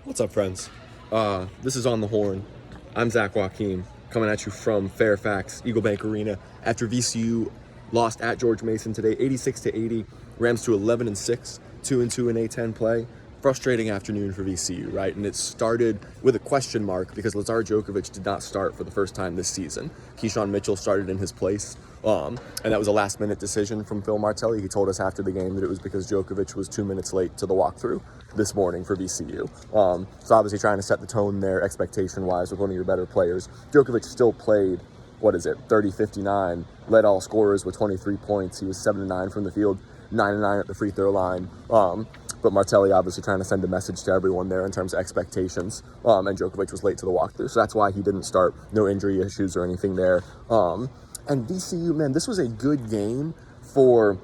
What's up, friends? This is On the Horn. I'm Zach Joachim, coming at you from Fairfax, EagleBank Arena. After VCU lost at George Mason today, 86-80. Rams to 11-6, 2-2 in A10 play. Frustrating afternoon for VCU, right? And it started with a question mark because Zach Joachim did not start for the first time this season. Keyshawn Mitchell started in his place. And that was a last-minute decision from Phil Martelli. He told us after the game that it was because Djokovic was 2 minutes late to the walkthrough this morning for VCU. So obviously trying to set the tone there expectation-wise with one of your better players. Djokovic still played, 30-59, led all scorers with 23 points. He was 7-9 from the field, 9-9 at the free throw line. But Martelli obviously trying to send a message to everyone there in terms of expectations. And Djokovic was late to the walkthrough. So that's why he didn't start. No injury issues or anything there. And VCU, man, this was a good game for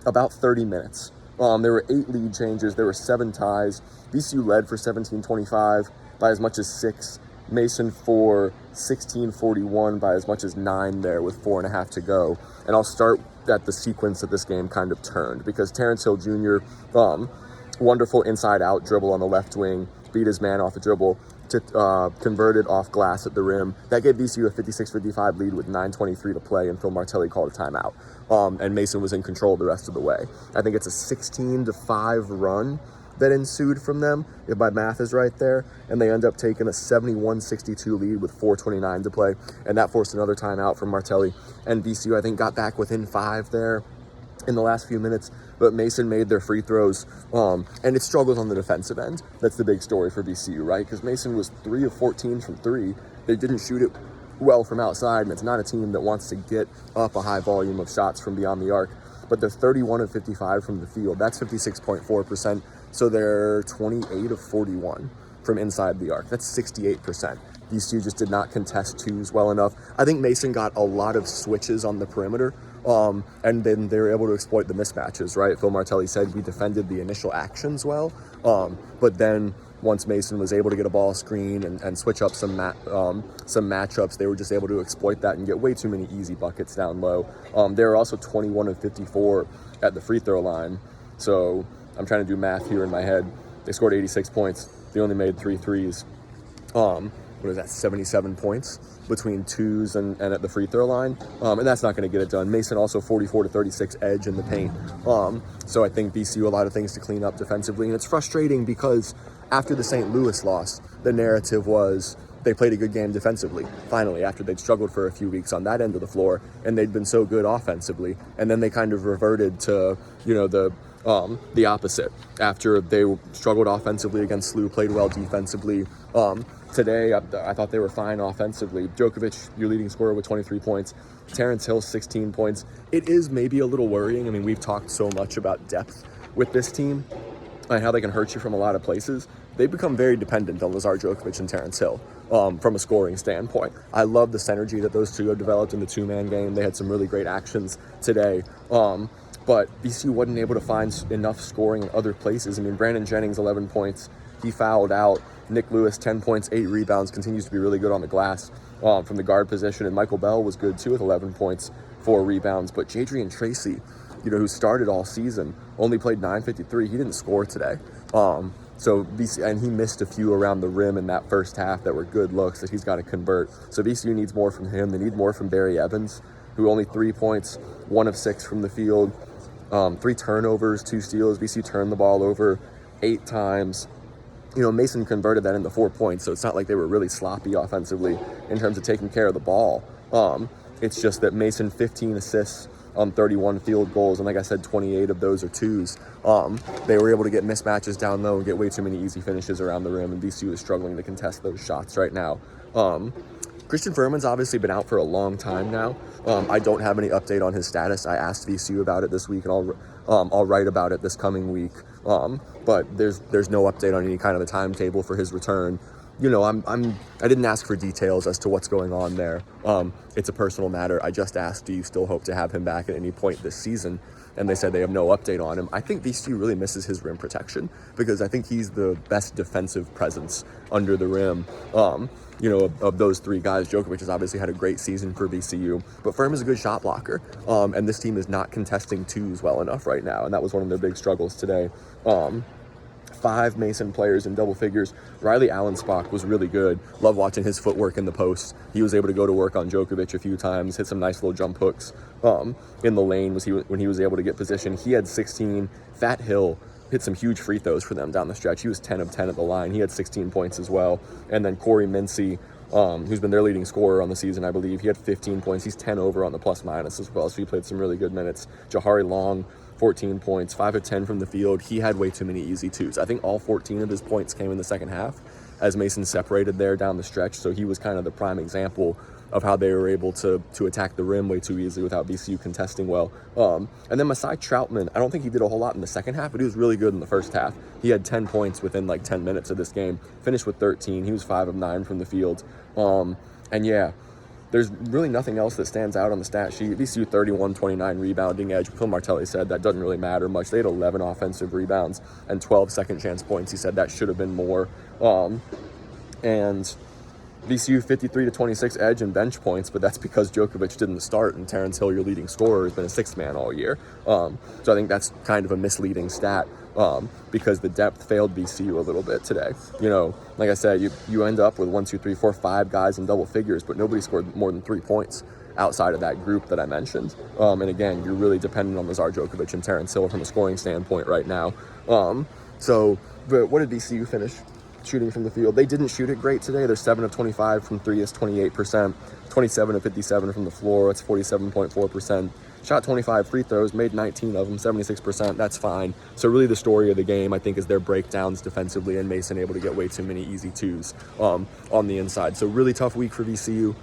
about 30 minutes. There were 8 lead changes. There were 7 ties. VCU led for 17-25 by as much as 6. Mason for 16-41 by as much as 9 there with 4.5 to go. And I'll start at the sequence that this game kind of turned because Terrence Hill Jr., wonderful inside-out dribble on the left wing, beat his man off a dribble, converted off glass at the rim. That gave VCU a 56-55 lead with 9:23 to play, and Phil Martelli called a timeout. And Mason was in control the rest of the way. I think it's a 16-5 run that ensued from them, if my math is right there, and they end up taking a 71-62 lead with 4:29 to play, and that forced another timeout from Martelli. And VCU, I think, got back within 5 there in the last few minutes, but Mason made their free throws, and it struggled on the defensive end. That's the big story for VCU, right? Because Mason was 3 of 14 from 3. They didn't shoot it well from outside, and it's not a team that wants to get up a high volume of shots from beyond the arc, but they're 31 of 55 from the field. That's 56.4%, so they're 28 of 41 from inside the arc. That's 68%. VCU just did not contest twos well enough. I think Mason got a lot of switches on the perimeter, and then they were able to exploit the mismatches, right? Phil Martelli said we defended the initial actions well, but then once Mason was able to get a ball screen and switch up some matchups, they were just able to exploit that and get way too many easy buckets down low. They were also 21 of 54 at the free throw line. So I'm trying to do math here in my head. They scored 86 points. They only made 3 threes. 77 points between twos and at the free throw line. And that's not going to get it done. Mason also 44-36 edge in the paint. So I think VCU a lot of things to clean up defensively. And it's frustrating because after the St. Louis loss, the narrative was they played a good game defensively, finally, after they'd struggled for a few weeks on that end of the floor, and they'd been so good offensively. And then they kind of reverted to, the opposite. After they struggled offensively against SLU, played well defensively. Today, I thought they were fine offensively. Djokovic, your leading scorer with 23 points. Terrence Hill, 16 points. It is maybe a little worrying. I mean, we've talked so much about depth with this team and how they can hurt you from a lot of places. They've become very dependent on Zach Joachim and Terrence Hill from a scoring standpoint. I love the synergy that those two have developed in the two-man game. They had some really great actions today. But VCU wasn't able to find enough scoring in other places. I mean, Brandon Jennings, 11 points. He fouled out. Nick Lewis, 10 points, 8 rebounds, continues to be really good on the glass from the guard position. And Michael Bell was good, too, with 11 points, 4 rebounds. But Jadrian Tracy, who started all season, only played 9:53. He didn't score today. And he missed a few around the rim in that first half that were good looks that he's got to convert. So VCU needs more from him. They need more from Barry Evans, who only 3 points, 1 of 6 from the field, 3 turnovers, 2 steals. VCU turned the ball over 8 times. Mason converted that into 4 points, so it's not like they were really sloppy offensively in terms of taking care of the ball. It's just that Mason, 15 assists on 31 field goals, and like I said, 28 of those are twos. They were able to get mismatches down low and get way too many easy finishes around the rim, and VCU is struggling to contest those shots right now. Christian Furman's obviously been out for a long time now. I don't have any update on his status. I asked VCU about it this week, and I'll write about it this coming week. But there's no update on any kind of a timetable for his return. I didn't ask for details as to what's going on there. It's a personal matter. I just asked, do you still hope to have him back at any point this season? And they said they have no update on him. I think VCU really misses his rim protection because I think he's the best defensive presence under the rim. Of those 3 guys. Djokovic has obviously had a great season for VCU, but Firm is a good shot blocker. And this team is not contesting twos well enough right now. And that was one of their big struggles today. 5 Mason players in double figures. Riley Allensbach was really good. Love watching his footwork in the post. He was able to go to work on Djokovic a few times, hit some nice little jump hooks in the lane when he was able to get position. He had 16. Fat Hill hit some huge free throws for them down the stretch. He was 10 of 10 at the line. He had 16 points as well. And then Corey Mincy, who's been their leading scorer on the season, I believe. He had 15 points. He's 10 over on the plus minus as well, so he played some really good minutes. Jahari Long, 14 points, 5 of 10 from the field. He had way too many easy twos. I think all 14 of his points came in the second half as Mason separated there down the stretch, so he was kind of the prime example of how they were able to attack the rim way too easily without VCU contesting well. And then Masai Troutman, I don't think he did a whole lot in the second half, but he was really good in the first half. He had 10 points within like 10 minutes of this game, finished with 13. He was 5 of 9 from the field. And yeah, there's really nothing else that stands out on the stat sheet. VCU 31-29 rebounding edge. Phil Martelli said that doesn't really matter much. They had 11 offensive rebounds and 12 second chance points. He said that should have been more. And VCU 53-26 edge and bench points, but that's because Djokovic didn't start and Terrence Hill, your leading scorer, has been a 6th man all year. So I think that's kind of a misleading stat because the depth failed VCU a little bit today. You know, like I said, you end up with 1, 2, 3, 4, 5 guys in double figures, but nobody scored more than 3 points outside of that group that I mentioned. And again, you're really dependent on Lazar Djokovic and Terrence Hill from a scoring standpoint right now. But what did VCU finish shooting from the field? They didn't shoot it great today. They're 7 of 25 from 3 is 28%, 27 of 57 from the floor. It's 47.4%. Shot 25 free throws, made 19 of them, 76%. That's fine. So really the story of the game, I think, is their breakdowns defensively and Mason able to get way too many easy twos on the inside. So really tough week for VCU.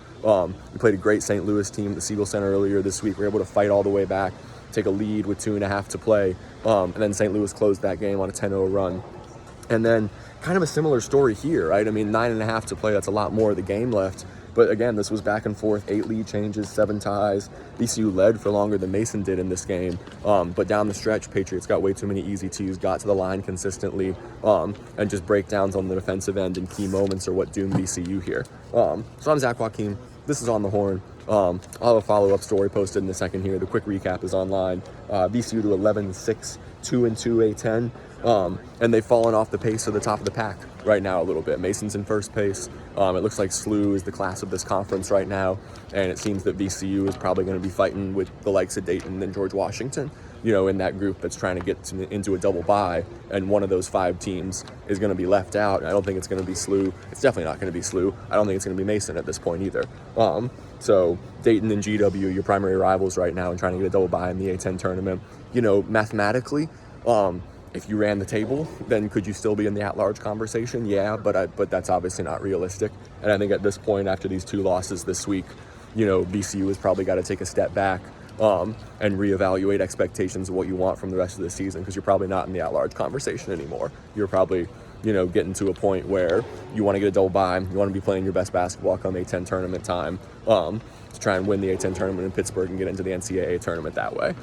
We played a great St. Louis team at the Siegel Center earlier this week. We were able to fight all the way back, take a lead with 2.5 to play. And then St. Louis closed that game on a 10-0 run. And then kind of a similar story here, right? I mean, 9.5 to play, that's a lot more of the game left. But again, this was back and forth, 8 lead changes, 7 ties. VCU led for longer than Mason did in this game. But down the stretch, Patriots got way too many easy twos, got to the line consistently, and just breakdowns on the defensive end in key moments are what doomed VCU here. So I'm Zach Joachim. This is On the Horn. I'll have a follow-up story posted in a second here. The quick recap is online. VCU to 11-6, 2-2 A10. And they've fallen off the pace of the top of the pack right now a little bit. Mason's in first pace. It looks like SLU is the class of this conference right now. And it seems that VCU is probably going to be fighting with the likes of Dayton and George Washington, you know, in that group that's trying to get into a double bye. And one of those 5 teams is going to be left out. I don't think it's going to be SLU. It's definitely not going to be SLU. I don't think it's going to be Mason at this point either. So Dayton and GW, your primary rivals right now, and trying to get a double bye in the A10 tournament. You know, mathematically, if you ran the table, then could you still be in the at-large conversation? Yeah, but that's obviously not realistic. And I think at this point, after these 2 losses this week, you know, VCU has probably got to take a step back and reevaluate expectations of what you want from the rest of the season, because you're probably not in the at-large conversation anymore. You're probably, you know, getting to a point where you want to get a double bye, you want to be playing your best basketball come A10 tournament time, to try and win the A10 tournament in Pittsburgh and get into the NCAA tournament that way.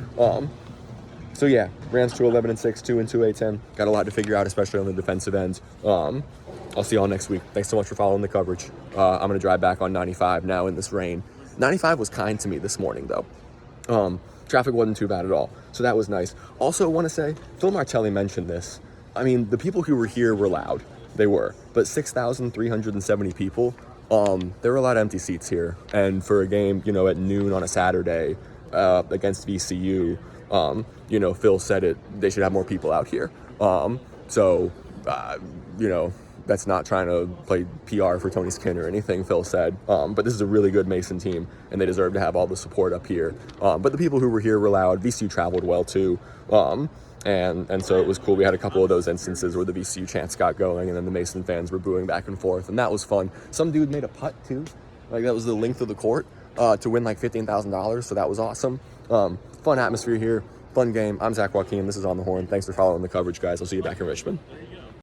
So yeah, Rams to 11-6, 2-2 A10. Got a lot to figure out, especially on the defensive end. I'll see y'all next week. Thanks so much for following the coverage. I'm gonna drive back on 95 now in this rain. 95 was kind to me this morning though. Traffic wasn't too bad at all, so that was nice. Also want to say, Phil Martelli mentioned this. I mean, the people who were here were loud. They were, but 6,370 people. There were a lot of empty seats here, and for a game, you know, at noon on a Saturday against VCU, you know, Phil said they should have more people out here. You know, that's not trying to play PR for Tony Skinner or anything, Phil said. But this is a really good Mason team, and they deserve to have all the support up here. But the people who were here were loud. VCU traveled well too. And so it was cool. We had a couple of those instances where the VCU chants got going, and then the Mason fans were booing back and forth, and that was fun. Some dude made a putt too. Like, that was the length of the court to win like $15,000, so that was awesome. Fun atmosphere here, fun game. I'm Zach Joachim. This is On the Horn. Thanks for following the coverage, guys. I'll see you back in Richmond.